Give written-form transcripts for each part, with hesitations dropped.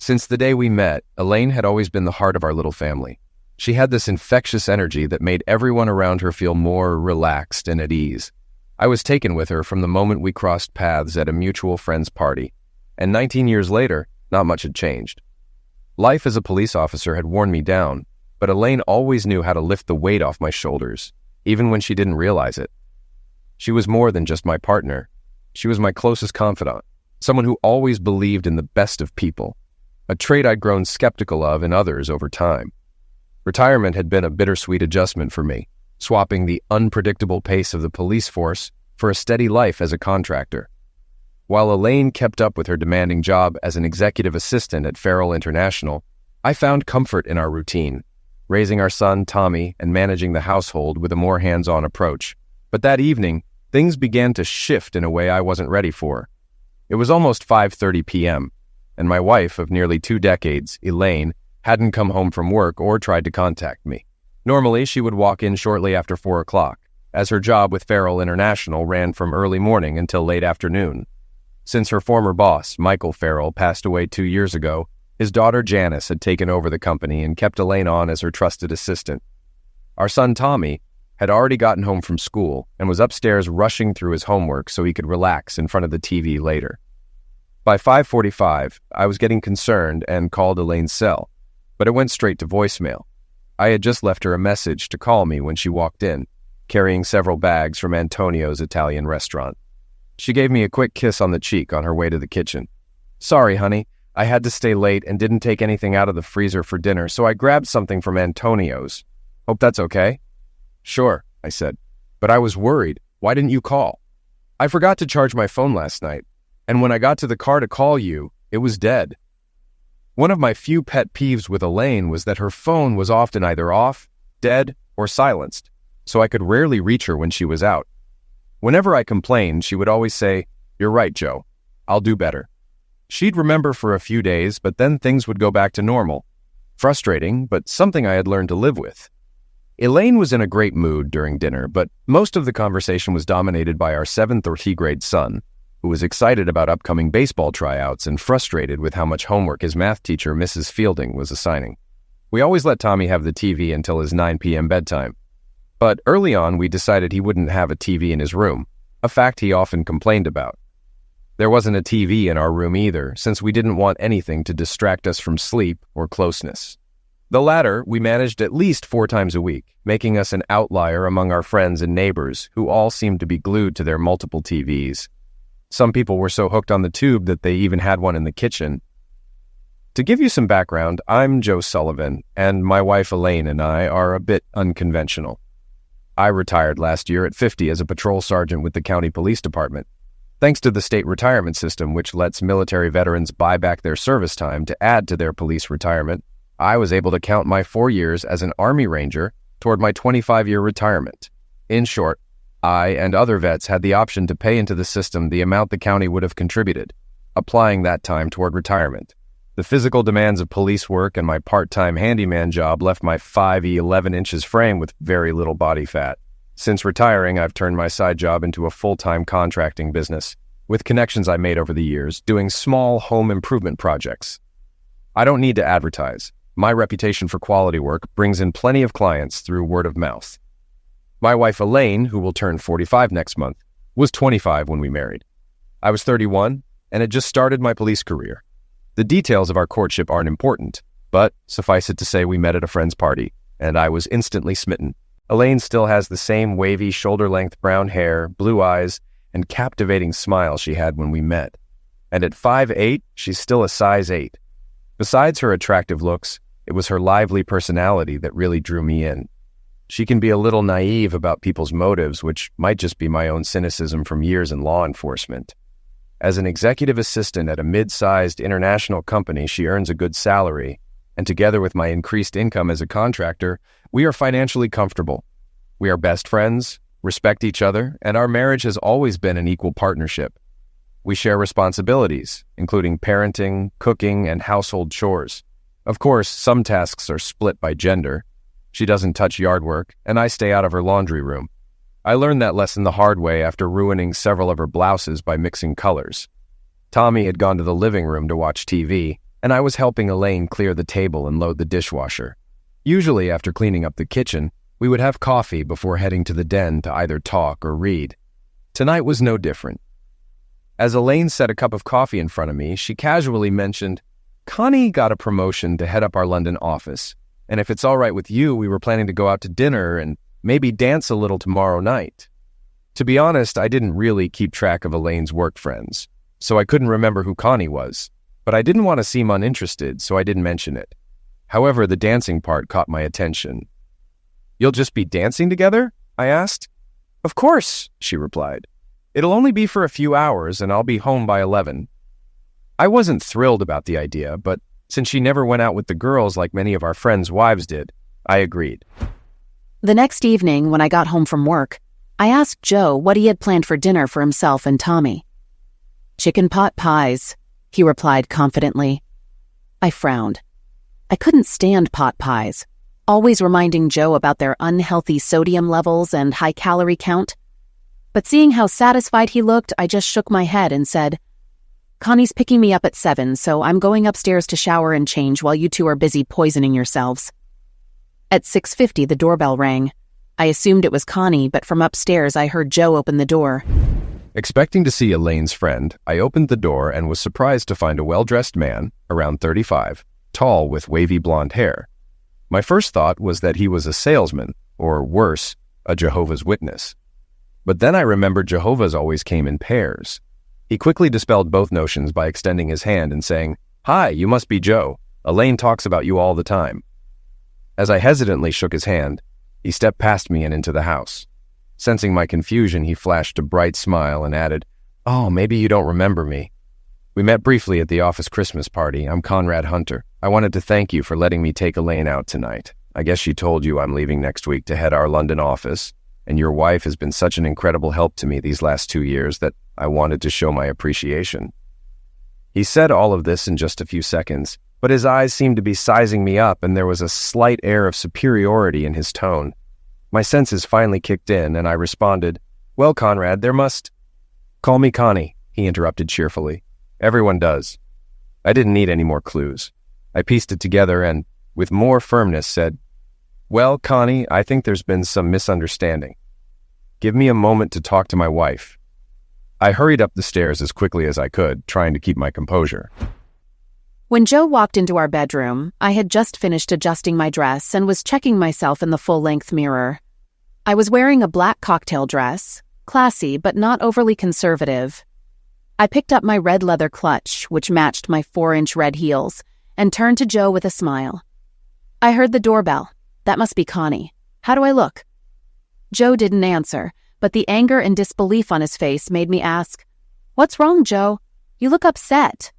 Since the day we met, Elaine had always been the heart of our little family. She had this infectious energy that made everyone around her feel more relaxed and at ease. I was taken with her from the moment we crossed paths at a mutual friend's party, and 19 years later, not much had changed. Life as a police officer had worn me down, but Elaine always knew how to lift the weight off my shoulders, even when she didn't realize it. She was more than just my partner. She was my closest confidant, someone who always believed in the best of people, a trait I'd grown skeptical of in others over time. Retirement had been a bittersweet adjustment for me, swapping the unpredictable pace of the police force for a steady life as a contractor. While Elaine kept up with her demanding job as an executive assistant at Farrell International, I found comfort in our routine, raising our son Tommy and managing the household with a more hands-on approach. But that evening, things began to shift in a way I wasn't ready for. It was almost 5:30 p.m., and my wife of nearly 2 decades, Elaine, hadn't come home from work or tried to contact me. Normally, she would walk in shortly after 4 o'clock, as her job with Farrell International ran from early morning until late afternoon. Since her former boss, Michael Farrell, passed away 2 years ago, his daughter Janice had taken over the company and kept Elaine on as her trusted assistant. Our son Tommy had already gotten home from school and was upstairs rushing through his homework so he could relax in front of the TV later. By 5:45, I was getting concerned and called Elaine's cell, but it went straight to voicemail. I had just left her a message to call me when she walked in, carrying several bags from Antonio's Italian restaurant. She gave me a quick kiss on the cheek on her way to the kitchen. "Sorry, honey, I had to stay late and didn't take anything out of the freezer for dinner, so I grabbed something from Antonio's. Hope that's okay?" "Sure," I said, "but I was worried. Why didn't you call?" "I forgot to charge my phone last night, and when I got to the car to call you, it was dead." One of my few pet peeves with Elaine was that her phone was often either off, dead, or silenced, so I could rarely reach her when she was out. Whenever I complained, she would always say, "You're right, Joe. I'll do better." She'd remember for a few days, but then things would go back to normal. Frustrating, but something I had learned to live with. Elaine was in a great mood during dinner, but most of the conversation was dominated by our 7th or T grade son, who was excited about upcoming baseball tryouts and frustrated with how much homework his math teacher, Mrs. Fielding, was assigning. We always let Tommy have the TV until his 9 p.m. bedtime. But early on, we decided he wouldn't have a TV in his room, a fact he often complained about. There wasn't a TV in our room either, since we didn't want anything to distract us from sleep or closeness. The latter we managed at least 4 times a week, making us an outlier among our friends and neighbors who all seemed to be glued to their multiple TVs. Some people were so hooked on the tube that they even had one in the kitchen. To give you some background, I'm Joe Sullivan, and my wife Elaine and I are a bit unconventional. I retired last year at 50 as a patrol sergeant with the county police department. Thanks to the state retirement system, which lets military veterans buy back their service time to add to their police retirement, I was able to count my 4 years as an Army Ranger toward my 25-year retirement. In short, I and other vets had the option to pay into the system the amount the county would have contributed, applying that time toward retirement. The physical demands of police work and my part-time handyman job left my 5'11" 11 inches frame with very little body fat. Since retiring, I've turned my side job into a full-time contracting business, with connections I made over the years, doing small home improvement projects. I don't need to advertise. My reputation for quality work brings in plenty of clients through word of mouth. My wife Elaine, who will turn 45 next month, was 25 when we married. I was 31 and had just started my police career. The details of our courtship aren't important, but suffice it to say we met at a friend's party, and I was instantly smitten. Elaine still has the same wavy, shoulder-length brown hair, blue eyes, and captivating smile she had when we met. And at 5'8", she's still a size 8. Besides her attractive looks, it was her lively personality that really drew me in. She can be a little naive about people's motives, which might just be my own cynicism from years in law enforcement. As an executive assistant at a mid-sized international company, she earns a good salary, and together with my increased income as a contractor, we are financially comfortable. We are best friends, respect each other, and our marriage has always been an equal partnership. We share responsibilities, including parenting, cooking, and household chores. Of course, some tasks are split by gender. She doesn't touch yard work, and I stay out of her laundry room. I learned that lesson the hard way after ruining several of her blouses by mixing colors. Tommy had gone to the living room to watch TV, and I was helping Elaine clear the table and load the dishwasher. Usually, after cleaning up the kitchen, we would have coffee before heading to the den to either talk or read. Tonight was no different. As Elaine set a cup of coffee in front of me, she casually mentioned, "Connie got a promotion to head up our London office, and if it's all right with you, we were planning to go out to dinner and maybe dance a little tomorrow night." To be honest, I didn't really keep track of Elaine's work friends, so I couldn't remember who Connie was, but I didn't want to seem uninterested, so I didn't mention it. However, the dancing part caught my attention. "You'll just be dancing together?" I asked. "Of course," she replied. "It'll only be for a few hours, and I'll be home by 11. I wasn't thrilled about the idea, but since she never went out with the girls like many of our friends' wives did, I agreed. The next evening, when I got home from work, I asked Joe what he had planned for dinner for himself and Tommy. "Chicken pot pies," he replied confidently. I frowned. I couldn't stand pot pies, always reminding Joe about their unhealthy sodium levels and high calorie count. But seeing how satisfied he looked, I just shook my head and said, "Connie's picking me up at 7, so I'm going upstairs to shower and change while you two are busy poisoning yourselves." At 6:50, the doorbell rang. I assumed it was Connie, but from upstairs I heard Joe open the door. Expecting to see Elaine's friend, I opened the door and was surprised to find a well-dressed man, around 35, tall with wavy blonde hair. My first thought was that he was a salesman, or worse, a Jehovah's Witness. But then I remembered Jehovah's always came in pairs. He quickly dispelled both notions by extending his hand and saying, "Hi, you must be Joe. Elaine talks about you all the time." As I hesitantly shook his hand, he stepped past me and into the house. Sensing my confusion, he flashed a bright smile and added, "Oh, maybe you don't remember me. We met briefly at the office Christmas party. I'm Conrad Hunter. I wanted to thank you for letting me take Elaine out tonight. I guess she told you I'm leaving next week to head our London office, and your wife has been such an incredible help to me these last 2 years that I wanted to show my appreciation." He said all of this in just a few seconds, but his eyes seemed to be sizing me up, and there was a slight air of superiority in his tone. My senses finally kicked in, and I responded, "Well, Conrad, there must—" "Call me Connie," he interrupted cheerfully. "Everyone does." I didn't need any more clues. I pieced it together and, with more firmness, said, "Well, Connie, I think there's been some misunderstanding. Give me a moment to talk to my wife." I hurried up the stairs as quickly as I could, trying to keep my composure. When Joe walked into our bedroom, I had just finished adjusting my dress and was checking myself in the full-length mirror. I was wearing a black cocktail dress, classy but not overly conservative. I picked up my red leather clutch, which matched my 4-inch red heels, and turned to Joe with a smile. "I heard the doorbell. That must be Connie. How do I look?" Joe didn't answer, but the anger and disbelief on his face made me ask, "What's wrong, Joe? You look upset."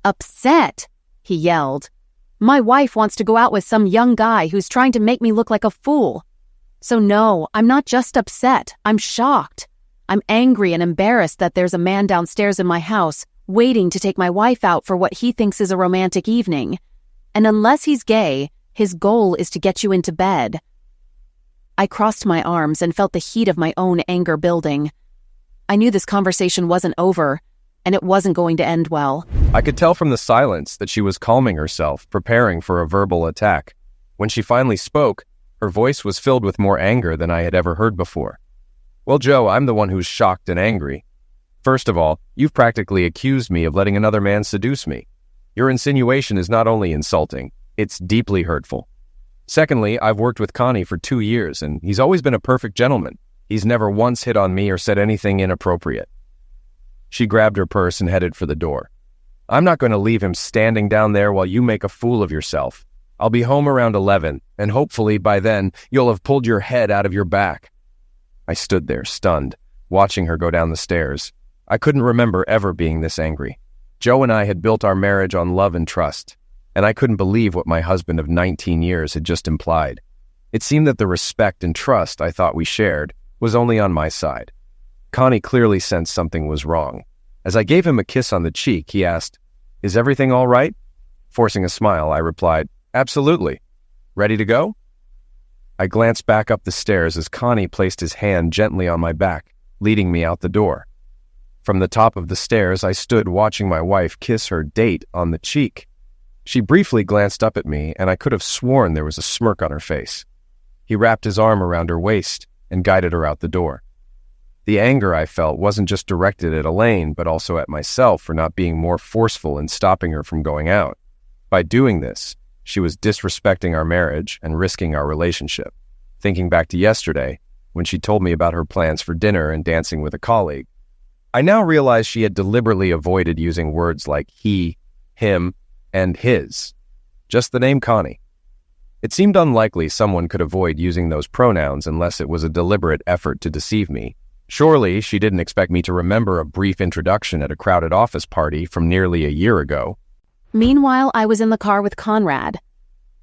"Upset?" he yelled. "My wife wants to go out with some young guy who's trying to make me look like a fool. So no, I'm not just upset, I'm shocked. I'm angry and embarrassed that there's a man downstairs in my house waiting to take my wife out for what he thinks is a romantic evening. And unless he's gay, his goal is to get you into bed." I crossed my arms and felt the heat of my own anger building. I knew this conversation wasn't over, and it wasn't going to end well. I could tell from the silence that she was calming herself, preparing for a verbal attack. When she finally spoke, her voice was filled with more anger than I had ever heard before. "Well, Joe, I'm the one who's shocked and angry. First of all, you've practically accused me of letting another man seduce me. Your insinuation is not only insulting, it's deeply hurtful. Secondly, I've worked with Connie for 2 years, and he's always been a perfect gentleman. He's never once hit on me or said anything inappropriate." She grabbed her purse and headed for the door. "I'm not going to leave him standing down there while you make a fool of yourself. I'll be home around 11, and hopefully by then you'll have pulled your head out of your back." I stood there, stunned, watching her go down the stairs. I couldn't remember ever being this angry. Joe and I had built our marriage on love and trust, and I couldn't believe what my husband of 19 years had just implied. It seemed that the respect and trust I thought we shared was only on my side. Connie clearly sensed something was wrong. As I gave him a kiss on the cheek, he asked, "Is everything all right?" Forcing a smile, I replied, "Absolutely. Ready to go?" I glanced back up the stairs as Connie placed his hand gently on my back, leading me out the door. From the top of the stairs, I stood watching my wife kiss her date on the cheek. She briefly glanced up at me, and I could have sworn there was a smirk on her face. He wrapped his arm around her waist and guided her out the door. The anger I felt wasn't just directed at Elaine, but also at myself for not being more forceful in stopping her from going out. By doing this, she was disrespecting our marriage and risking our relationship. Thinking back to yesterday, when she told me about her plans for dinner and dancing with a colleague, I now realized she had deliberately avoided using words like he, him, and his. Just the name Connie. It seemed unlikely someone could avoid using those pronouns unless it was a deliberate effort to deceive me. Surely she didn't expect me to remember a brief introduction at a crowded office party from nearly a year ago. Meanwhile, I was in the car with Conrad.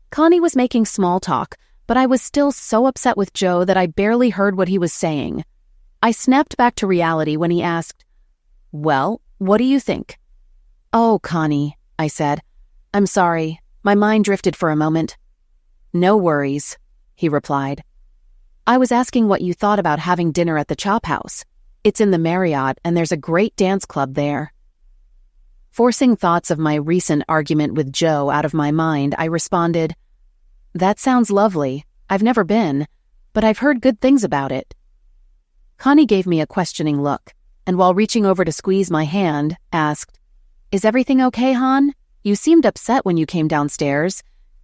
Connie was making small talk, but I was still so upset with Joe that I barely heard what he was saying. I snapped back to reality when he asked, "Well, what do you think?" "Oh, Connie," I said. "I'm sorry. My mind drifted for a moment." "No worries," he replied. "I was asking what you thought about having dinner at the Chop House. It's in the Marriott, and there's a great dance club there." Forcing thoughts of my recent argument with Joe out of my mind, I responded, "That sounds lovely. I've never been, but I've heard good things about it." Connie gave me a questioning look, and while reaching over to squeeze my hand, asked, "Is everything okay, Han? You seemed upset when you came downstairs,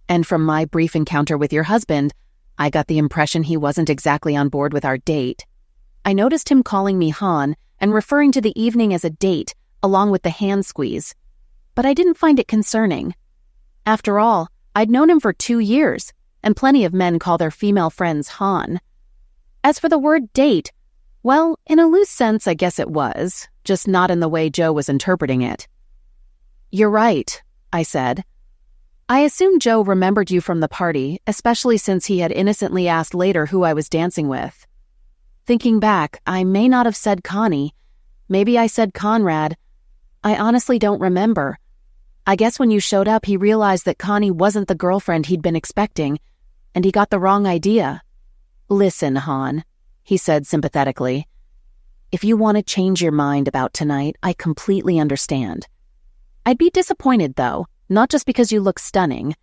and from my brief encounter with your husband, I got the impression he wasn't exactly on board with our date." I noticed him calling me Han and referring to the evening as a date, along with the hand squeeze, but I didn't find it concerning. After all, I'd known him for 2 years, and plenty of men call their female friends Han. As for the word date, well, in a loose sense, I guess it was, just not in the way Joe was interpreting it. "You're right," I said. "I assume Joe remembered you from the party, especially since he had innocently asked later who I was dancing with. Thinking back, I may not have said Connie. Maybe I said Conrad. I honestly don't remember. I guess when you showed up, he realized that Connie wasn't the girlfriend he'd been expecting, and he got the wrong idea." "Listen, Han," he said sympathetically. "If you want to change your mind about tonight, I completely understand. I'd be disappointed, though, not just because you look stunning,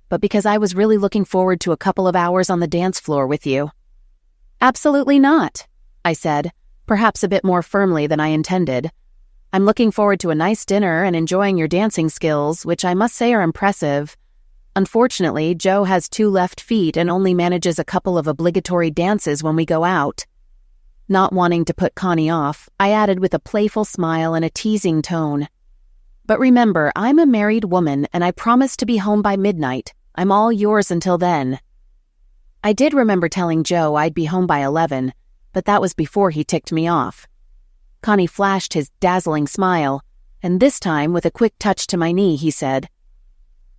but because I was really looking forward to a couple of hours on the dance floor with you." "Absolutely not," I said, perhaps a bit more firmly than I intended. "I'm looking forward to a nice dinner and enjoying your dancing skills, which I must say are impressive. Unfortunately, Joe has 2 left feet and only manages a couple of obligatory dances when we go out." Not wanting to put Connie off, I added with a playful smile and a teasing tone, "But remember, I'm a married woman, and I promise to be home by midnight. I'm all yours until then." I did remember telling Joe I'd be home by 11, but that was before he ticked me off. Connie flashed his dazzling smile, and this time, with a quick touch to my knee, he said,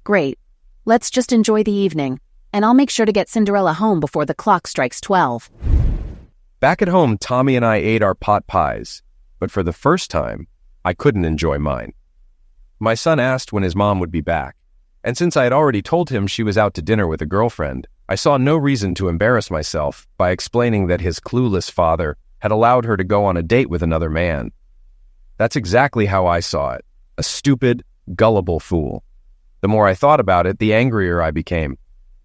"Great. Let's just enjoy the evening, and I'll make sure to get Cinderella home before the clock strikes 12. Back at home, Tommy and I ate our pot pies, but for the first time, I couldn't enjoy mine. My son asked when his mom would be back, and since I had already told him she was out to dinner with a girlfriend, I saw no reason to embarrass myself by explaining that his clueless father had allowed her to go on a date with another man. That's exactly how I saw it, a stupid, gullible fool. The more I thought about it, the angrier I became.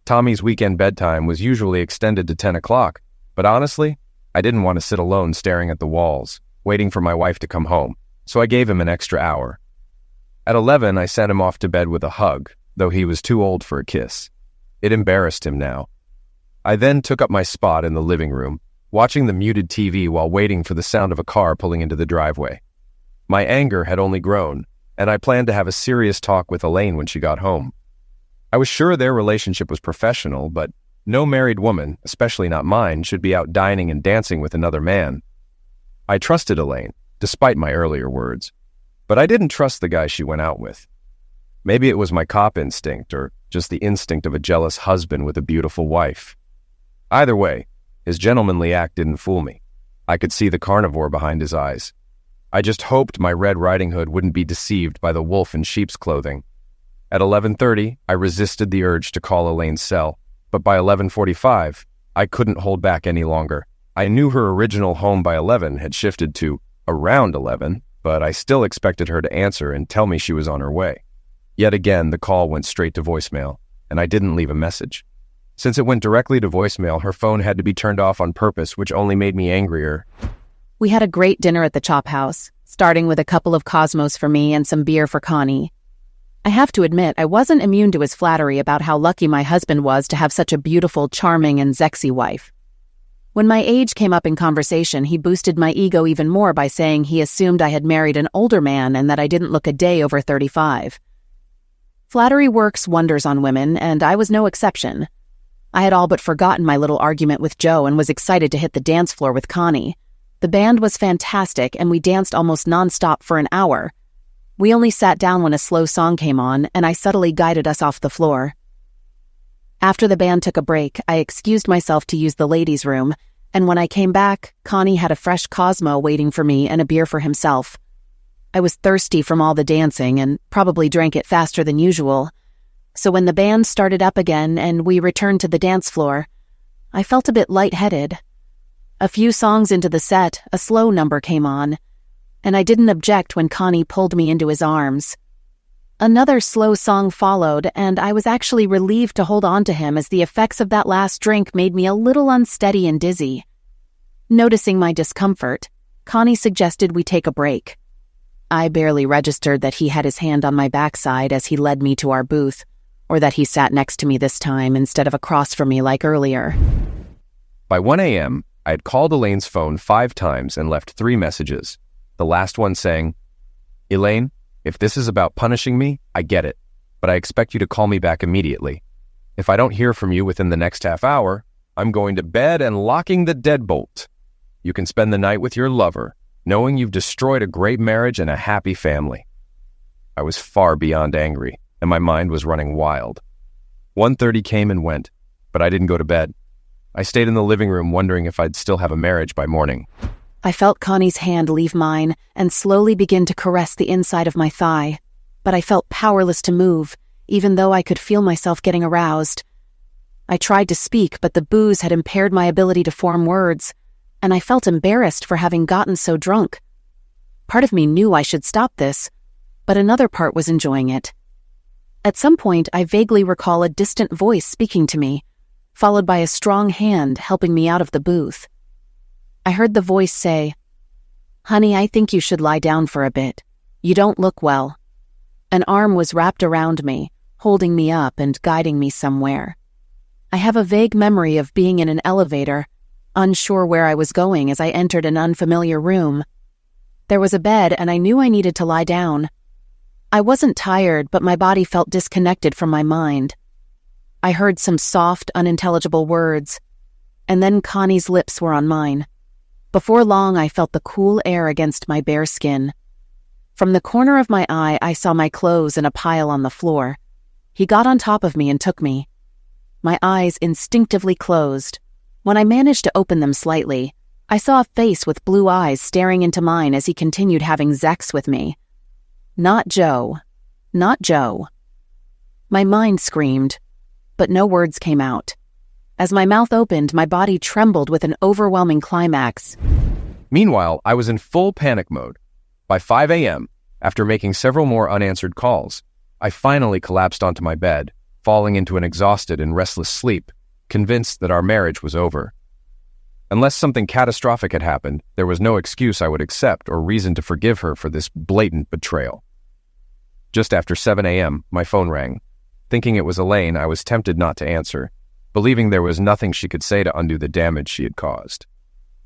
Tommy's weekend bedtime was usually extended to 10 o'clock, but honestly, I didn't want to sit alone staring at the walls, waiting for my wife to come home, so I gave him an extra hour. At 11, I sent him off to bed with a hug, though he was too old for a kiss. It embarrassed him now. I then took up my spot in the living room, watching the muted TV while waiting for the sound of a car pulling into the driveway. My anger had only grown, and I planned to have a serious talk with Elaine when she got home. I was sure their relationship was professional, but no married woman, especially not mine, should be out dining and dancing with another man. I trusted Elaine, despite my earlier words, but I didn't trust the guy she went out with. Maybe it was my cop instinct, or just the instinct of a jealous husband with a beautiful wife. Either way, his gentlemanly act didn't fool me. I could see the carnivore behind his eyes. I just hoped my Red Riding Hood wouldn't be deceived by the wolf in sheep's clothing. At 11:30, I resisted the urge to call Elaine's cell, but by 11:45, I couldn't hold back any longer. I knew her original home by 11 had shifted to around 11, but I still expected her to answer and tell me she was on her way. Yet again, the call went straight to voicemail, and I didn't leave a message. Since it went directly to voicemail, her phone had to be turned off on purpose, which only made me angrier. We had a great dinner at the Chop House, starting with a couple of Cosmos for me and some beer for Connie. I have to admit, I wasn't immune to his flattery about how lucky my husband was to have such a beautiful, charming, and sexy wife. When my age came up in conversation, he boosted my ego even more by saying he assumed I had married an older man and that I didn't look a day over 35. Flattery works wonders on women, and I was no exception. I had all but forgotten my little argument with Joe and was excited to hit the dance floor with Connie. The band was fantastic, and we danced almost nonstop for an hour. We only sat down when a slow song came on, and I subtly guided us off the floor. After the band took a break, I excused myself to use the ladies' room, and when I came back, Connie had a fresh Cosmo waiting for me and a beer for himself. I was thirsty from all the dancing and probably drank it faster than usual. So when the band started up again and we returned to the dance floor, I felt a bit lightheaded. A few songs into the set, a slow number came on, and I didn't object when Connie pulled me into his arms. Another slow song followed, and I was actually relieved to hold on to him as the effects of that last drink made me a little unsteady and dizzy. Noticing my discomfort, Connie suggested we take a break. I barely registered that he had his hand on my backside as he led me to our booth, or that he sat next to me this time instead of across from me like earlier. By 1 a.m., I had called Elaine's phone 5 times and left 3 messages, the last one saying, "Elaine, if this is about punishing me, I get it, but I expect you to call me back immediately. If I don't hear from you within the next half hour, I'm going to bed and locking the deadbolt. You can spend the night with your lover, knowing you've destroyed a great marriage and a happy family." I was far beyond angry, and my mind was running wild. 1:30 came and went, but I didn't go to bed. I stayed in the living room wondering if I'd still have a marriage by morning. I felt Connie's hand leave mine and slowly begin to caress the inside of my thigh, but I felt powerless to move, even though I could feel myself getting aroused. I tried to speak, but the booze had impaired my ability to form words, and I felt embarrassed for having gotten so drunk. Part of me knew I should stop this, but another part was enjoying it. At some point, I vaguely recall a distant voice speaking to me, followed by a strong hand helping me out of the booth. I heard the voice say, "Honey, I think you should lie down for a bit. You don't look well." An arm was wrapped around me, holding me up and guiding me somewhere. I have a vague memory of being in an elevator, unsure where I was going as I entered an unfamiliar room. There was a bed, and I knew I needed to lie down. I wasn't tired, but my body felt disconnected from my mind. I heard some soft, unintelligible words, and then Connie's lips were on mine. Before long, I felt the cool air against my bare skin. From the corner of my eye, I saw my clothes in a pile on the floor. He got on top of me and took me. My eyes instinctively closed. When I managed to open them slightly, I saw a face with blue eyes staring into mine as he continued having sex with me. Not Joe. Not Joe. My mind screamed, but no words came out. As my mouth opened, my body trembled with an overwhelming climax. Meanwhile, I was in full panic mode. By 5 a.m., after making several more unanswered calls, I finally collapsed onto my bed, falling into an exhausted and restless sleep, convinced that our marriage was over. Unless something catastrophic had happened, there was no excuse I would accept or reason to forgive her for this blatant betrayal. Just after 7 a.m., my phone rang. Thinking it was Elaine, I was tempted not to answer, believing there was nothing she could say to undo the damage she had caused.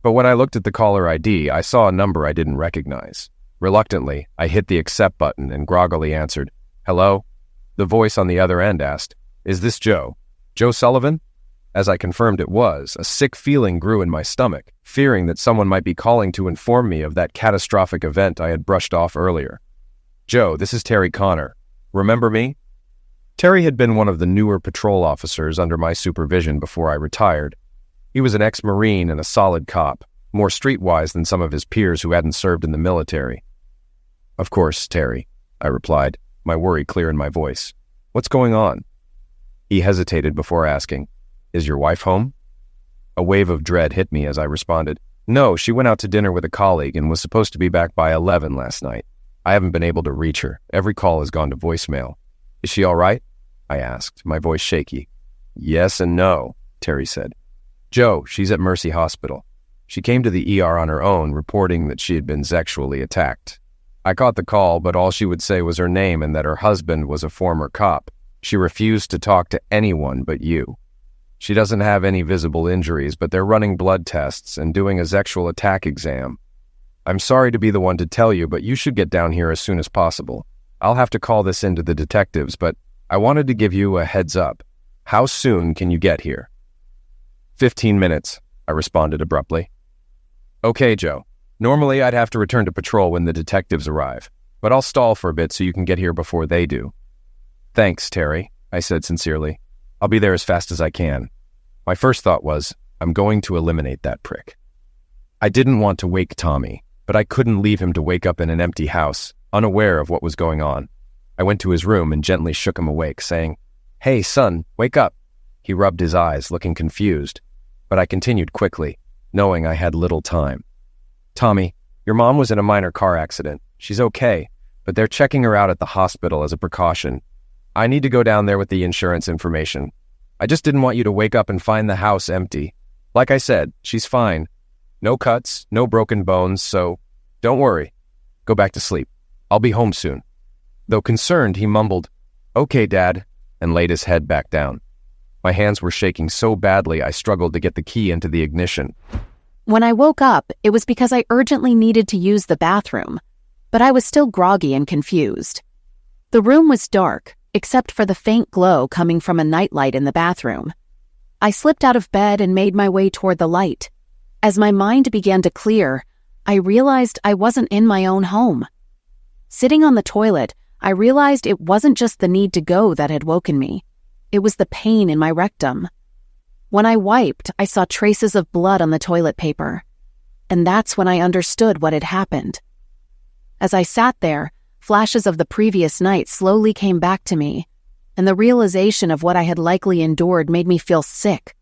But when I looked at the caller ID, I saw a number I didn't recognize. Reluctantly, I hit the accept button and groggily answered, "Hello?" The voice on the other end asked, "Is this Joe? Joe Sullivan?" As I confirmed it was, a sick feeling grew in my stomach, fearing that someone might be calling to inform me of that catastrophic event I had brushed off earlier. "Joe, this is Terry Connor. Remember me?" Terry had been one of the newer patrol officers under my supervision before I retired. He was an ex-Marine and a solid cop, more streetwise than some of his peers who hadn't served in the military. "Of course, Terry," I replied, my worry clear in my voice. "What's going on?" He hesitated before asking, "Is your wife home?" A wave of dread hit me as I responded, "No, she went out to dinner with a colleague and was supposed to be back by 11 last night. I haven't been able to reach her. Every call has gone to voicemail." Is she all right? I asked, my voice shaky. Yes and no, Terry said. Joe, she's at Mercy Hospital. She came to the ER on her own, reporting that she had been sexually attacked. I caught the call, but all she would say was her name and that her husband was a former cop. She refused to talk to anyone but you. She doesn't have any visible injuries, but they're running blood tests and doing a sexual attack exam. I'm sorry to be the one to tell you, but you should get down here as soon as possible. I'll have to call this in to the detectives, but I wanted to give you a heads up. How soon can you get here? 15 minutes, I responded abruptly. Okay, Joe. Normally I'd have to return to patrol when the detectives arrive, but I'll stall for a bit so you can get here before they do. Thanks, Terry, I said sincerely. I'll be there as fast as I can. My first thought was, I'm going to eliminate that prick. I didn't want to wake Tommy, but I couldn't leave him to wake up in an empty house, unaware of what was going on. I went to his room and gently shook him awake, saying, Hey, son, wake up. He rubbed his eyes, looking confused, but I continued quickly, knowing I had little time. Tommy, your mom was in a minor car accident. She's okay, but they're checking her out at the hospital as a precaution. I need to go down there with the insurance information. I just didn't want you to wake up and find the house empty. Like I said, she's fine. No cuts, no broken bones, so don't worry. Go back to sleep. I'll be home soon. Though concerned, he mumbled, Okay, Dad, and laid his head back down. My hands were shaking so badly I struggled to get the key into the ignition. When I woke up, it was because I urgently needed to use the bathroom, but I was still groggy and confused. The room was dark, except for the faint glow coming from a nightlight in the bathroom. I slipped out of bed and made my way toward the light. As my mind began to clear, I realized I wasn't in my own home. Sitting on the toilet, I realized it wasn't just the need to go that had woken me. It was the pain in my rectum. When I wiped, I saw traces of blood on the toilet paper. And that's when I understood what had happened. As I sat there, flashes of the previous night slowly came back to me, and the realization of what I had likely endured made me feel sick.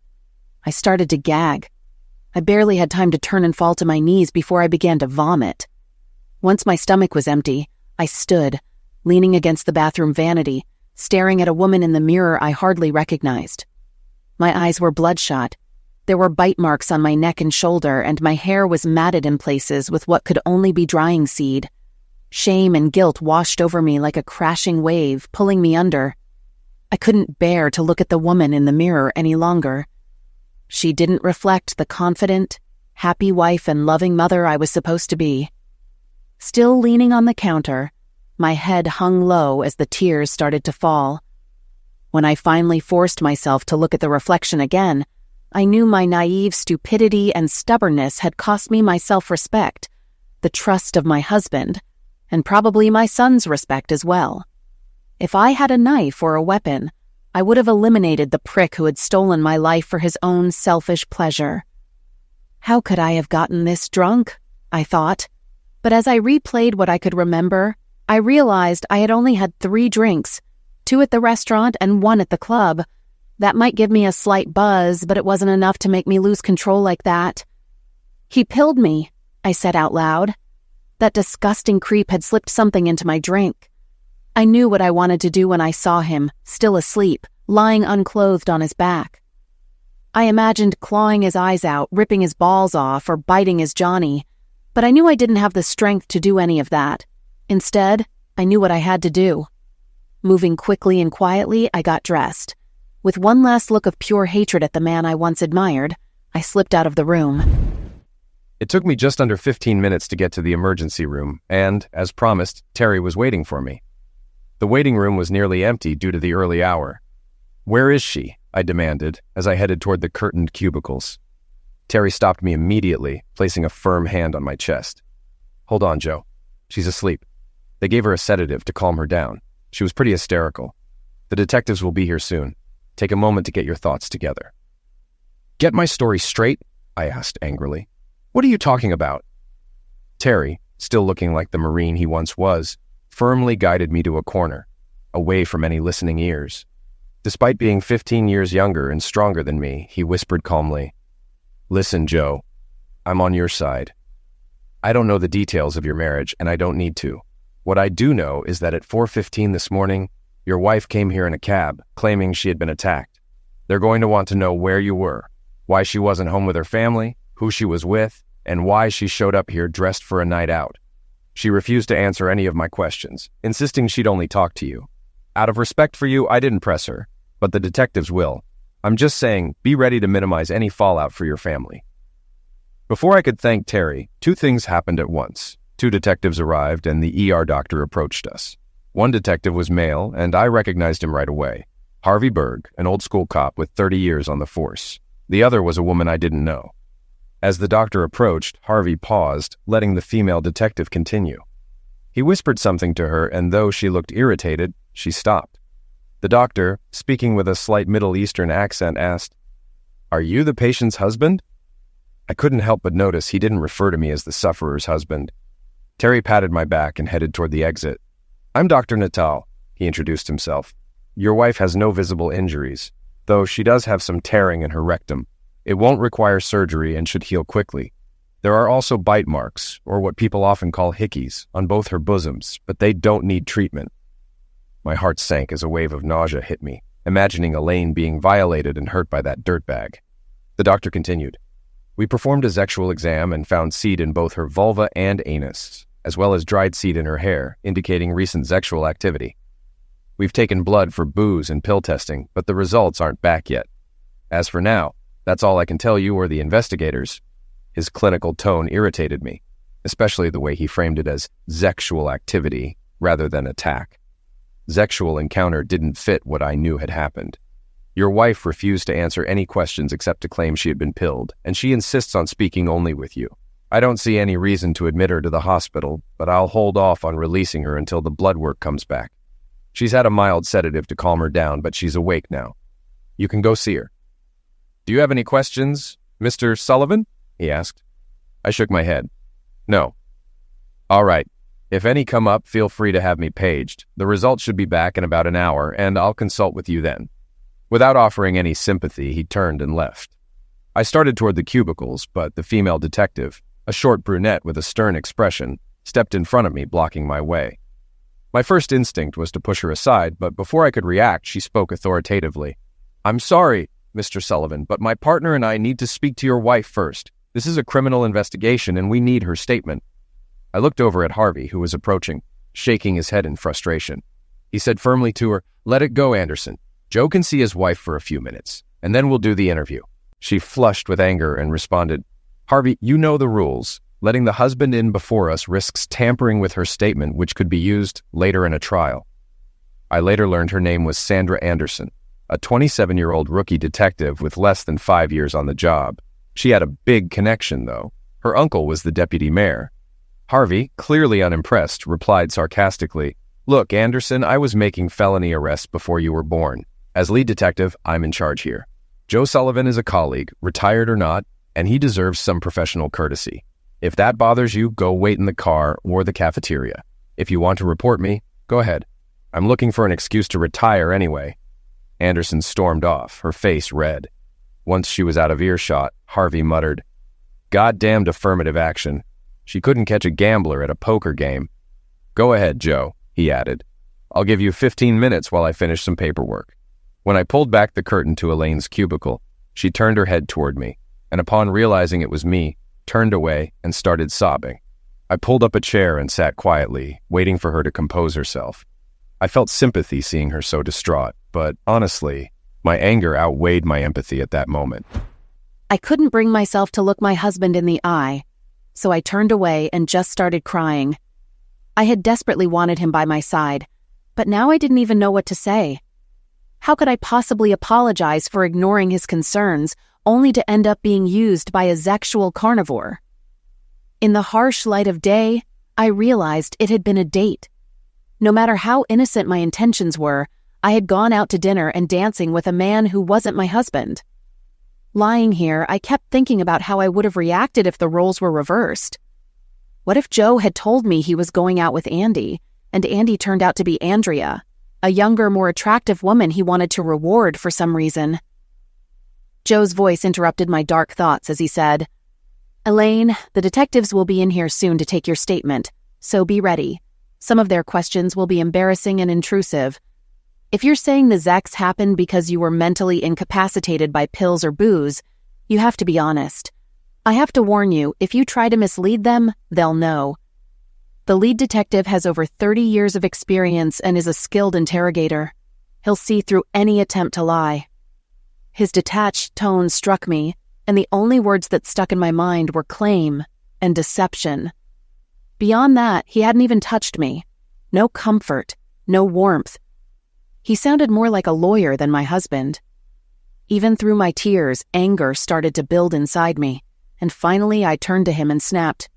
I started to gag. I barely had time to turn and fall to my knees before I began to vomit. Once my stomach was empty, I stood, leaning against the bathroom vanity, staring at a woman in the mirror I hardly recognized. My eyes were bloodshot. There were bite marks on my neck and shoulder, and my hair was matted in places with what could only be drying seed. Shame and guilt washed over me like a crashing wave, pulling me under. I couldn't bear to look at the woman in the mirror any longer. She didn't reflect the confident, happy wife and loving mother I was supposed to be. Still leaning on the counter, my head hung low as the tears started to fall. When I finally forced myself to look at the reflection again, I knew my naive stupidity and stubbornness had cost me my self-respect, the trust of my husband, and probably my son's respect as well. If I had a knife or a weapon, I would have eliminated the prick who had stolen my life for his own selfish pleasure. How could I have gotten this drunk? I thought. But as I replayed what I could remember, I realized I had only had 3 drinks, 2 at the restaurant and 1 at the club. That might give me a slight buzz, but it wasn't enough to make me lose control like that. He pilled me, I said out loud. That disgusting creep had slipped something into my drink. I knew what I wanted to do when I saw him, still asleep, lying unclothed on his back. I imagined clawing his eyes out, ripping his balls off, or biting his Johnny, but I knew I didn't have the strength to do any of that. Instead, I knew what I had to do. Moving quickly and quietly, I got dressed. With one last look of pure hatred at the man I once admired, I slipped out of the room. It took me just under 15 minutes to get to the emergency room, and, as promised, Terry was waiting for me. The waiting room was nearly empty due to the early hour. Where is she? I demanded, as I headed toward the curtained cubicles. Terry stopped me immediately, placing a firm hand on my chest. Hold on, Joe. She's asleep. They gave her a sedative to calm her down. She was pretty hysterical. The detectives will be here soon. Take a moment to get your thoughts together. Get my story straight? I asked angrily. What are you talking about? Terry, still looking like the Marine he once was, firmly guided me to a corner, away from any listening ears. Despite being 15 years younger and stronger than me, he whispered calmly, Listen, Joe, I'm on your side. I don't know the details of your marriage, and I don't need to. What I do know is that at 4:15 this morning, Your wife came here in a cab, claiming she had been attacked. They're going to want to know where you were, why she wasn't home with her family, who she was with, and why she showed up here dressed for a night out. She refused to answer any of my questions, insisting she'd only talk to you. Out of respect for you, I didn't press her, but the detectives will. I'm just saying, be ready to minimize any fallout for your family." Before I could thank Terry, two things happened at once. Two detectives arrived and the ER doctor approached us. One detective was male, and I recognized him right away. Harvey Berg, an old-school cop with 30 years on the force. The other was a woman I didn't know. As the doctor approached, Harvey paused, letting the female detective continue. He whispered something to her, and though she looked irritated, she stopped. The doctor, speaking with a slight Middle Eastern accent, asked, "Are you the patient's husband?" I couldn't help but notice he didn't refer to me as the sufferer's husband. Terry patted my back and headed toward the exit. "I'm Dr. Natal," he introduced himself. "Your wife has no visible injuries, though she does have some tearing in her rectum. It won't require surgery and should heal quickly. There are also bite marks, or what people often call hickeys, on both her bosoms, but they don't need treatment." My heart sank as a wave of nausea hit me, imagining Elaine being violated and hurt by that dirtbag. The doctor continued, "We performed a sexual exam and found seed in both her vulva and anus, as well as dried seed in her hair, indicating recent sexual activity. We've taken blood for booze and pill testing, but the results aren't back yet. As for now, that's all I can tell you or the investigators." His clinical tone irritated me, especially the way he framed it as sexual activity rather than attack. Sexual encounter didn't fit what I knew had happened. Your wife refused to answer any questions except to claim she had been pilled, and she insists on speaking only with you. I don't see any reason to admit her to the hospital, but I'll hold off on releasing her until the blood work comes back. She's had a mild sedative to calm her down, but she's awake now. You can go see her. "Do you have any questions, Mr. Sullivan?" he asked. I shook my head. "No." "All right. If any come up, feel free to have me paged. The results should be back in about an hour, and I'll consult with you then." Without offering any sympathy, he turned and left. I started toward the cubicles, but the female detective, a short brunette with a stern expression, stepped in front of me, blocking my way. My first instinct was to push her aside, but before I could react, she spoke authoritatively. "I'm sorry, Mr. Sullivan, but my partner and I need to speak to your wife first. This is a criminal investigation, and we need her statement." I looked over at Harvey, who was approaching, shaking his head in frustration. He said firmly to her, "Let it go, Anderson. Joe can see his wife for a few minutes, and then we'll do the interview." She flushed with anger and responded, "Harvey, you know the rules. Letting the husband in before us risks tampering with her statement, which could be used later in a trial." I later learned her name was Sandra Anderson, a 27-year-old rookie detective with less than 5 years on the job. She had a big connection, though. Her uncle was the deputy mayor. Harvey, clearly unimpressed, replied sarcastically, "Look, Anderson, I was making felony arrests before you were born. As lead detective, I'm in charge here. Joe Sullivan is a colleague, retired or not, and he deserves some professional courtesy. If that bothers you, go wait in the car or the cafeteria. If you want to report me, go ahead. I'm looking for an excuse to retire anyway." Anderson stormed off, her face red. Once she was out of earshot, Harvey muttered, "Goddamned affirmative action. She couldn't catch a gambler at a poker game." "Go ahead, Joe," he added. "I'll give you 15 minutes while I finish some paperwork." When I pulled back the curtain to Elaine's cubicle, she turned her head toward me, and upon realizing it was me, turned away and started sobbing. I pulled up a chair and sat quietly, waiting for her to compose herself. I felt sympathy seeing her so distraught, but honestly, my anger outweighed my empathy at that moment. I couldn't bring myself to look my husband in the eye, so I turned away and just started crying. I had desperately wanted him by my side, but now I didn't even know what to say. How could I possibly apologize for ignoring his concerns, only to end up being used by a sexual carnivore? In the harsh light of day, I realized it had been a date. No matter how innocent my intentions were, I had gone out to dinner and dancing with a man who wasn't my husband. Lying here, I kept thinking about how I would have reacted if the roles were reversed. What if Joe had told me he was going out with Andy, and Andy turned out to be Andrea, a younger, more attractive woman he wanted to reward for some reason? Joe's voice interrupted my dark thoughts as he said, "Elaine, the detectives will be in here soon to take your statement, so be ready. Some of their questions will be embarrassing and intrusive. If you're saying the Zex happened because you were mentally incapacitated by pills or booze, you have to be honest. I have to warn you, if you try to mislead them, they'll know. The lead detective has over 30 years of experience and is a skilled interrogator. He'll see through any attempt to lie. His detached tone struck me, and the only words that stuck in my mind were claim and deception. Beyond that, he hadn't even touched me. No comfort, no warmth. He sounded more like a lawyer than my husband. Even through my tears, anger started to build inside me, and finally I turned to him and snapped,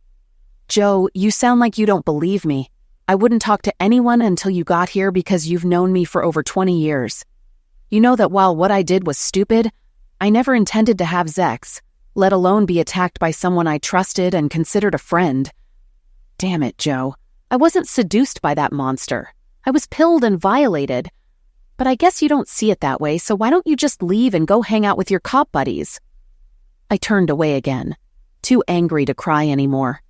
"Joe, you sound like you don't believe me. I wouldn't talk to anyone until you got here because you've known me for over 20 years. You know that while what I did was stupid, I never intended to have Zex, let alone be attacked by someone I trusted and considered a friend. Damn it, Joe. I wasn't seduced by that monster. I was pilled and violated. But I guess you don't see it that way, so why don't you just leave and go hang out with your cop buddies?" I turned away again, too angry to cry anymore.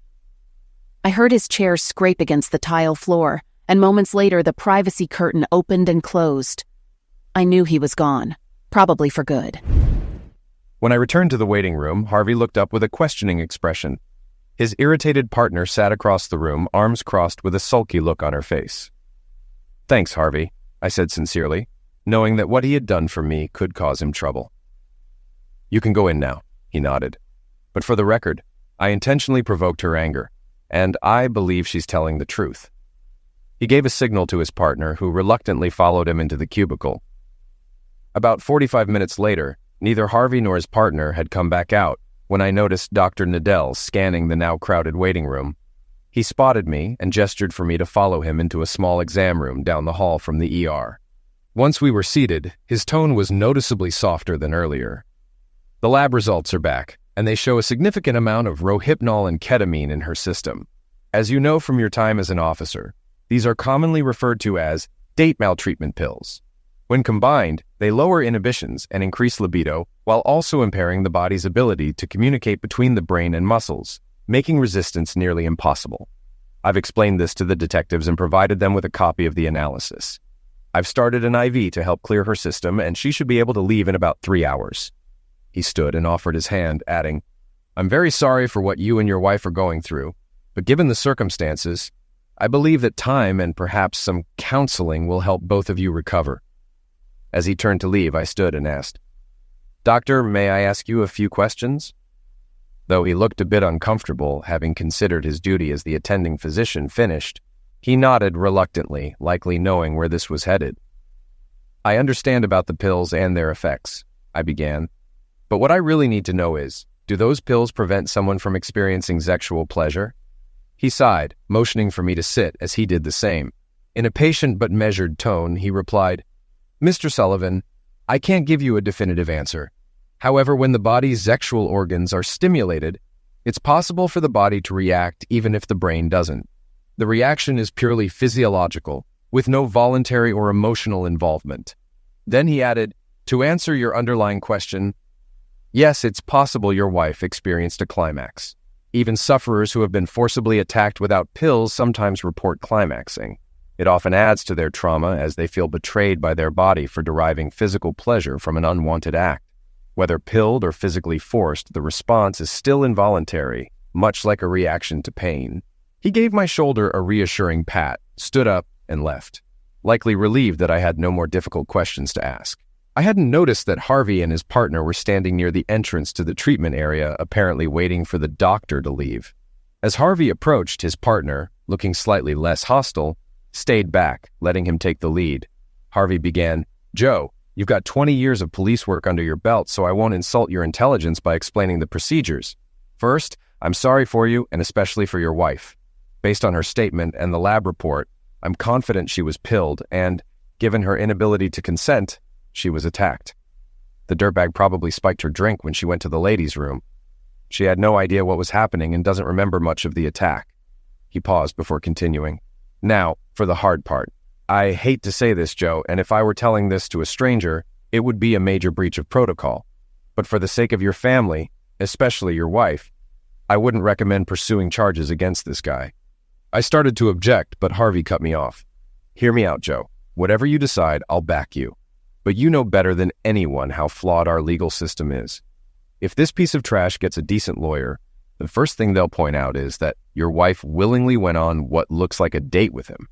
I heard his chair scrape against the tile floor, and moments later the privacy curtain opened and closed. I knew he was gone, probably for good. When I returned to the waiting room, Harvey looked up with a questioning expression. His irritated partner sat across the room, arms crossed with a sulky look on her face. "Thanks, Harvey," I said sincerely, knowing that what he had done for me could cause him trouble. "You can go in now," he nodded. "But for the record, I intentionally provoked her anger, and I believe she's telling the truth." He gave a signal to his partner, who reluctantly followed him into the cubicle. About 45 minutes later, neither Harvey nor his partner had come back out when I noticed Dr. Nadell scanning the now crowded waiting room. He spotted me and gestured for me to follow him into a small exam room down the hall from the ER. Once we were seated, his tone was noticeably softer than earlier. "The lab results are back, and they show a significant amount of rohypnol and ketamine in her system. As you know from your time as an officer, these are commonly referred to as date maltreatment pills. When combined, they lower inhibitions and increase libido while also impairing the body's ability to communicate between the brain and muscles, making resistance nearly impossible. I've explained this to the detectives and provided them with a copy of the analysis. I've started an IV to help clear her system, and she should be able to leave in about 3 hours. He stood and offered his hand, adding, "I'm very sorry for what you and your wife are going through, but given the circumstances, I believe that time and perhaps some counseling will help both of you recover." As he turned to leave, I stood and asked, "Doctor, may I ask you a few questions?" Though he looked a bit uncomfortable, having considered his duty as the attending physician finished, he nodded reluctantly, likely knowing where this was headed. "I understand about the pills and their effects," I began, "but what I really need to know is, do those pills prevent someone from experiencing sexual pleasure?" He sighed, motioning for me to sit as he did the same. In a patient but measured tone, he replied, "Mr. Sullivan, I can't give you a definitive answer. However, when the body's sexual organs are stimulated, it's possible for the body to react even if the brain doesn't. The reaction is purely physiological, with no voluntary or emotional involvement." Then he added, "To answer your underlying question, yes, it's possible your wife experienced a climax. Even sufferers who have been forcibly attacked without pills sometimes report climaxing. It often adds to their trauma as they feel betrayed by their body for deriving physical pleasure from an unwanted act. Whether pilled or physically forced, the response is still involuntary, much like a reaction to pain." He gave my shoulder a reassuring pat, stood up, and left, likely relieved that I had no more difficult questions to ask. I hadn't noticed that Harvey and his partner were standing near the entrance to the treatment area, apparently waiting for the doctor to leave. As Harvey approached, his partner, looking slightly less hostile, stayed back, letting him take the lead. Harvey began, "Joe, you've got 20 years of police work under your belt, so I won't insult your intelligence by explaining the procedures. First, I'm sorry for you, and especially for your wife. Based on her statement and the lab report, I'm confident she was pilled, and, given her inability to consent, she was attacked. The dirtbag probably spiked her drink when she went to the ladies' room. She had no idea what was happening and doesn't remember much of the attack." He paused before continuing. "Now, for the hard part. I hate to say this, Joe, and if I were telling this to a stranger, it would be a major breach of protocol. But for the sake of your family, especially your wife, I wouldn't recommend pursuing charges against this guy." I started to object, but Harvey cut me off. "Hear me out, Joe. Whatever you decide, I'll back you. But you know better than anyone how flawed our legal system is. If this piece of trash gets a decent lawyer, the first thing they'll point out is that your wife willingly went on what looks like a date with him.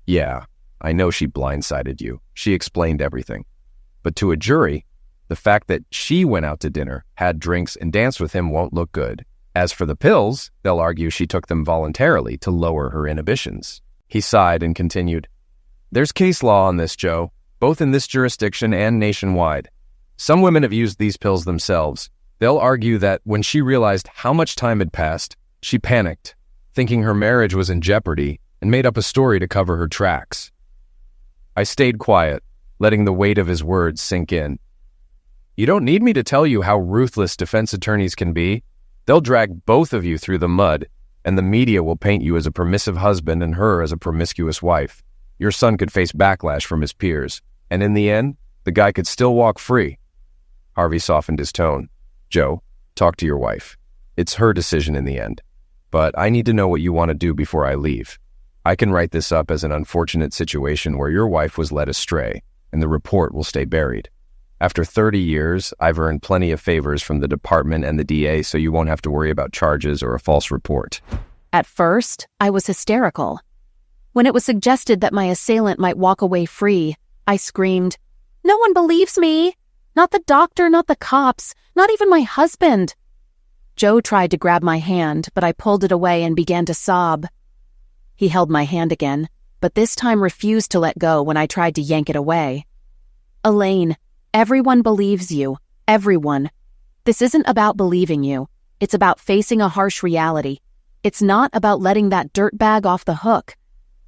Yeah, I know she blindsided you. She explained everything. But to a jury, the fact that she went out to dinner, had drinks, and danced with him won't look good. As for the pills, they'll argue she took them voluntarily to lower her inhibitions. He sighed and continued, There's case law on this, Joe, both in this jurisdiction and nationwide. Some women have used these pills themselves. They'll argue that when she realized how much time had passed, she panicked, thinking her marriage was in jeopardy, and made up a story to cover her tracks. I stayed quiet, letting the weight of his words sink in. You don't need me to tell you how ruthless defense attorneys can be. They'll drag both of you through the mud, and the media will paint you as a permissive husband and her as a promiscuous wife. Your son could face backlash from his peers, and in the end, the guy could still walk free. Harvey softened his tone. Joe, talk to your wife. It's her decision in the end. But I need to know what you want to do before I leave. I can write this up as an unfortunate situation where your wife was led astray, and the report will stay buried. After 30 years, I've earned plenty of favors from the department and the DA, so you won't have to worry about charges or a false report. At first, I was hysterical. When it was suggested that my assailant might walk away free, I screamed, No one believes me! Not the doctor, not the cops, not even my husband. Joe tried to grab my hand, but I pulled it away and began to sob. He held my hand again, but this time refused to let go when I tried to yank it away. Elaine, everyone believes you. Everyone. This isn't about believing you. It's about facing a harsh reality. It's not about letting that dirtbag off the hook.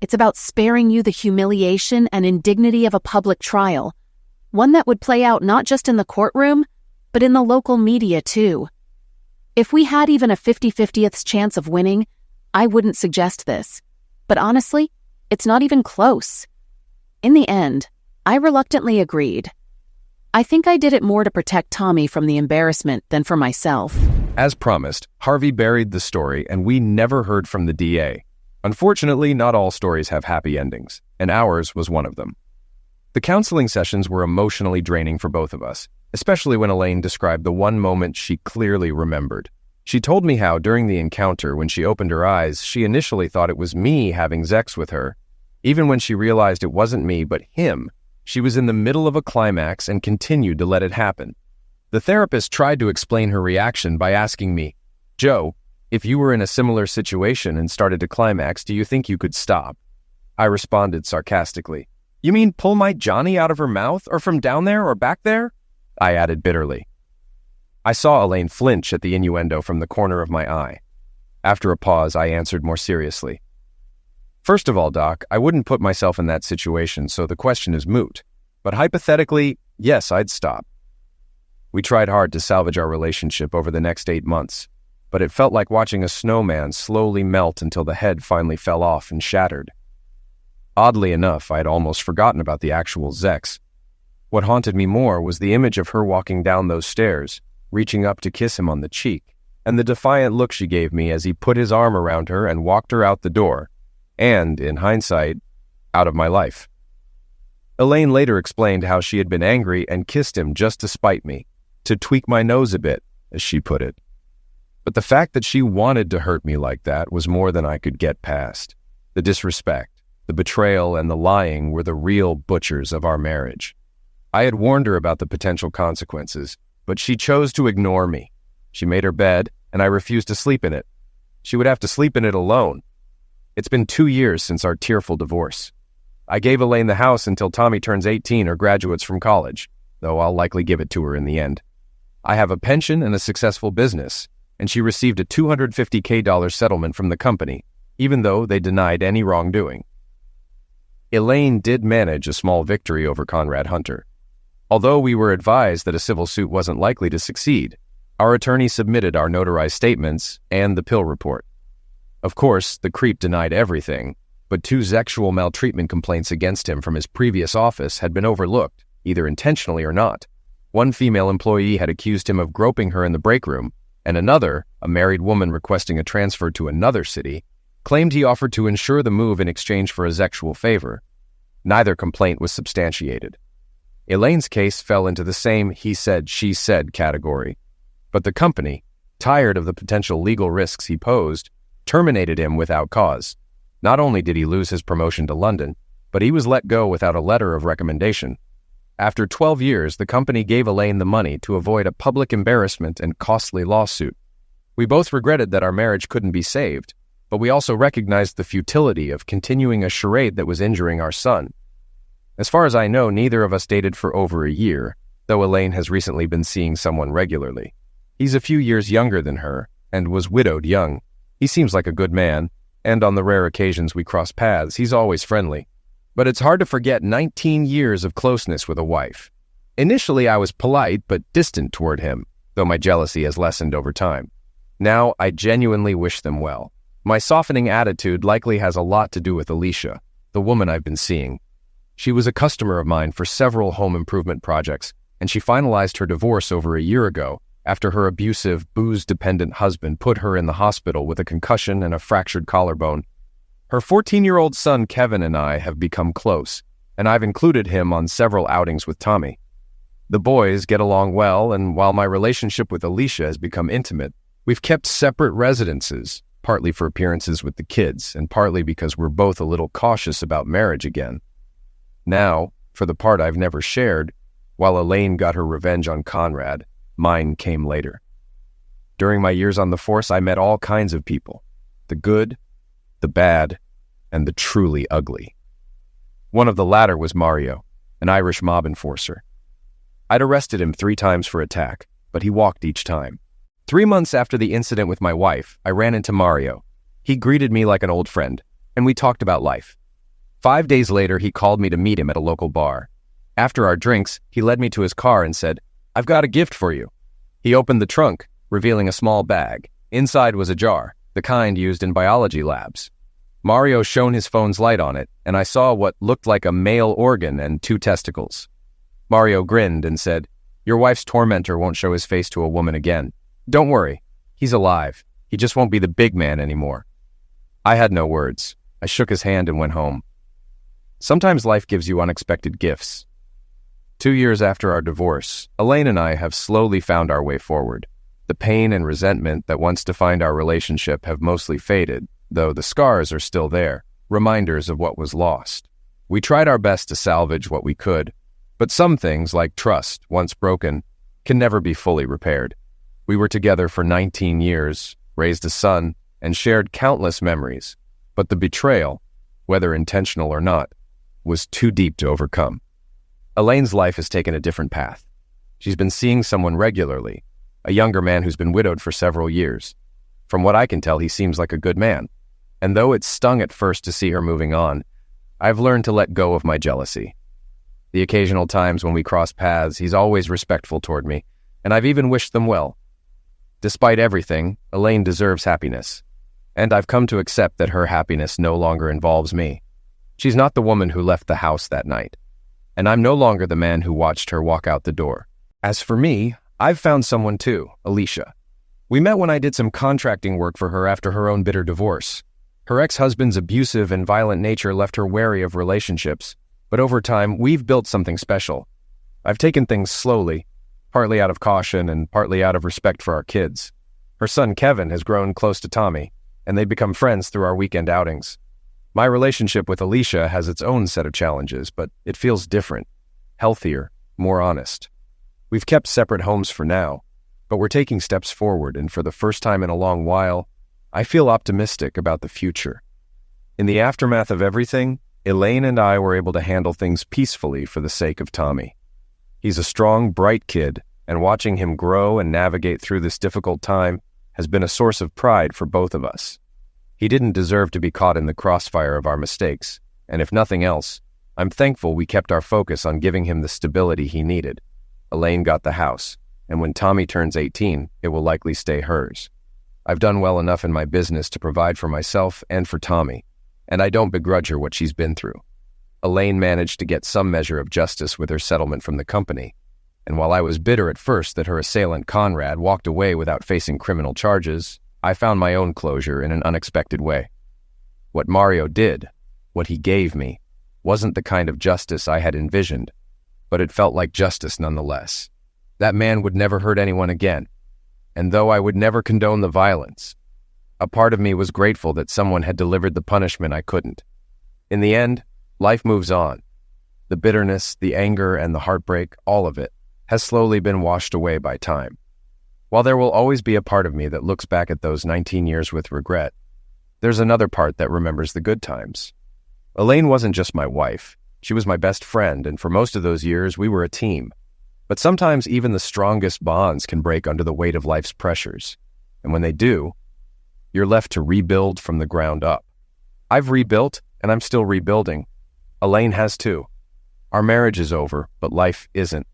It's about sparing you the humiliation and indignity of a public trial. One that would play out not just in the courtroom, but in the local media too. If we had even a 50-50th chance of winning, I wouldn't suggest this. But honestly, it's not even close. In the end, I reluctantly agreed. I think I did it more to protect Tommy from the embarrassment than for myself. As promised, Harvey buried the story, and we never heard from the DA. Unfortunately, not all stories have happy endings, and ours was one of them. The counseling sessions were emotionally draining for both of us, especially when Elaine described the one moment she clearly remembered. She told me how, during the encounter, when she opened her eyes, she initially thought it was me having sex with her. Even when she realized it wasn't me, but him, she was in the middle of a climax and continued to let it happen. The therapist tried to explain her reaction by asking me, Joe, if you were in a similar situation and started to climax, do you think you could stop? I responded sarcastically, You mean pull my Johnny out of her mouth, or from down there or back there? I added bitterly. I saw Elaine flinch at the innuendo from the corner of my eye. After a pause, I answered more seriously. First of all, Doc, I wouldn't put myself in that situation, so the question is moot. But hypothetically, yes, I'd stop. We tried hard to salvage our relationship over the next 8 months, but it felt like watching a snowman slowly melt until the head finally fell off and shattered. Oddly enough, I had almost forgotten about the actual Zex. What haunted me more was the image of her walking down those stairs, reaching up to kiss him on the cheek, and the defiant look she gave me as he put his arm around her and walked her out the door, and, in hindsight, out of my life. Elaine later explained how she had been angry and kissed him just to spite me, to tweak my nose a bit, as she put it. But the fact that she wanted to hurt me like that was more than I could get past. The disrespect, the betrayal, and the lying were the real butchers of our marriage. I had warned her about the potential consequences, but she chose to ignore me. She made her bed, and I refused to sleep in it. She would have to sleep in it alone. It's been 2 years since our tearful divorce. I gave Elaine the house until Tommy turns 18 or graduates from college, though I'll likely give it to her in the end. I have a pension and a successful business, and she received a $250K settlement from the company, even though they denied any wrongdoing. Elaine did manage a small victory over Conrad Hunter. Although we were advised that a civil suit wasn't likely to succeed, our attorney submitted our notarized statements and the pill report. Of course, the creep denied everything, but 2 sexual maltreatment complaints against him from his previous office had been overlooked, either intentionally or not. One female employee had accused him of groping her in the break room, and another, a married woman requesting a transfer to another city, claimed he offered to insure the move in exchange for a sexual favor. Neither complaint was substantiated. Elaine's case fell into the same he said, she said category. But the company, tired of the potential legal risks he posed, terminated him without cause. Not only did he lose his promotion to London, but he was let go without a letter of recommendation. After 12 years, the company gave Elaine the money to avoid a public embarrassment and costly lawsuit. We both regretted that our marriage couldn't be saved, but we also recognized the futility of continuing a charade that was injuring our son. As far as I know, neither of us dated for over a year, though Elaine has recently been seeing someone regularly. He's a few years younger than her, and was widowed young. He seems like a good man, and on the rare occasions we cross paths, he's always friendly. But it's hard to forget 19 years of closeness with a wife. Initially, I was polite but distant toward him, though my jealousy has lessened over time. Now, I genuinely wish them well. My softening attitude likely has a lot to do with Alicia, the woman I've been seeing. She was a customer of mine for several home improvement projects, and she finalized her divorce over a year ago after her abusive, booze-dependent husband put her in the hospital with a concussion and a fractured collarbone. Her 14-year-old son Kevin and I have become close, and I've included him on several outings with Tommy. The boys get along well, and while my relationship with Alicia has become intimate, we've kept separate residences, partly for appearances with the kids, and partly because we're both a little cautious about marriage again. Now, for the part I've never shared, while Elaine got her revenge on Conrad, mine came later. During my years on the force, I met all kinds of people, the good, the bad, and the truly ugly. One of the latter was Mario, an Irish mob enforcer. I'd arrested him 3 times for attack, but he walked each time. 3 months after the incident with my wife, I ran into Mario. He greeted me like an old friend, and we talked about life. 5 days later, he called me to meet him at a local bar. After our drinks, he led me to his car and said, "I've got a gift for you." He opened the trunk, revealing a small bag. Inside was a jar, the kind used in biology labs. Mario shone his phone's light on it, and I saw what looked like a male organ and 2 testicles. Mario grinned and said, "Your wife's tormentor won't show his face to a woman again. Don't worry, he's alive. He just won't be the big man anymore." I had no words. I shook his hand and went home. Sometimes life gives you unexpected gifts. 2 years after our divorce, Elaine and I have slowly found our way forward. The pain and resentment that once defined our relationship have mostly faded, though the scars are still there, reminders of what was lost. We tried our best to salvage what we could, but some things, like trust, once broken, can never be fully repaired. We were together for 19 years, raised a son, and shared countless memories, but the betrayal, whether intentional or not, was too deep to overcome. Elaine's life has taken a different path. She's been seeing someone regularly, a younger man who's been widowed for several years. From what I can tell, he seems like a good man. And though it stung at first to see her moving on, I've learned to let go of my jealousy. The occasional times when we cross paths, he's always respectful toward me, and I've even wished them well. Despite everything, Elaine deserves happiness, and I've come to accept that her happiness no longer involves me. She's not the woman who left the house that night, and I'm no longer the man who watched her walk out the door. As for me, I've found someone too, Alicia. We met when I did some contracting work for her after her own bitter divorce. Her ex-husband's abusive and violent nature left her wary of relationships, but over time, we've built something special. I've taken things slowly, partly out of caution and partly out of respect for our kids. Her son Kevin has grown close to Tommy, and they've become friends through our weekend outings. My relationship with Alicia has its own set of challenges, but it feels different, healthier, more honest. We've kept separate homes for now, but we're taking steps forward, and for the first time in a long while, I feel optimistic about the future. In the aftermath of everything, Elaine and I were able to handle things peacefully for the sake of Tommy. He's a strong, bright kid, and watching him grow and navigate through this difficult time has been a source of pride for both of us. He didn't deserve to be caught in the crossfire of our mistakes, and if nothing else, I'm thankful we kept our focus on giving him the stability he needed. Elaine got the house, and when Tommy turns 18, it will likely stay hers. I've done well enough in my business to provide for myself and for Tommy, and I don't begrudge her what she's been through. Elaine managed to get some measure of justice with her settlement from the company, and while I was bitter at first that her assailant Conrad walked away without facing criminal charges, I found my own closure in an unexpected way. What Mario did, what he gave me, wasn't the kind of justice I had envisioned, but it felt like justice nonetheless. That man would never hurt anyone again, and though I would never condone the violence, a part of me was grateful that someone had delivered the punishment I couldn't. In the end, life moves on. The bitterness, the anger, and the heartbreak, all of it, has slowly been washed away by time. While there will always be a part of me that looks back at those 19 years with regret, there's another part that remembers the good times. Elaine wasn't just my wife. She was my best friend, and for most of those years, we were a team. But sometimes even the strongest bonds can break under the weight of life's pressures. And when they do, you're left to rebuild from the ground up. I've rebuilt, and I'm still rebuilding. Elaine has too. Our marriage is over, but life isn't.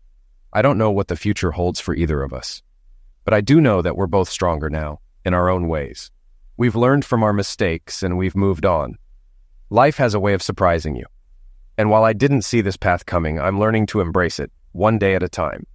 I don't know what the future holds for either of us. But I do know that we're both stronger now, in our own ways. We've learned from our mistakes, and we've moved on. Life has a way of surprising you. And while I didn't see this path coming, I'm learning to embrace it, one day at a time.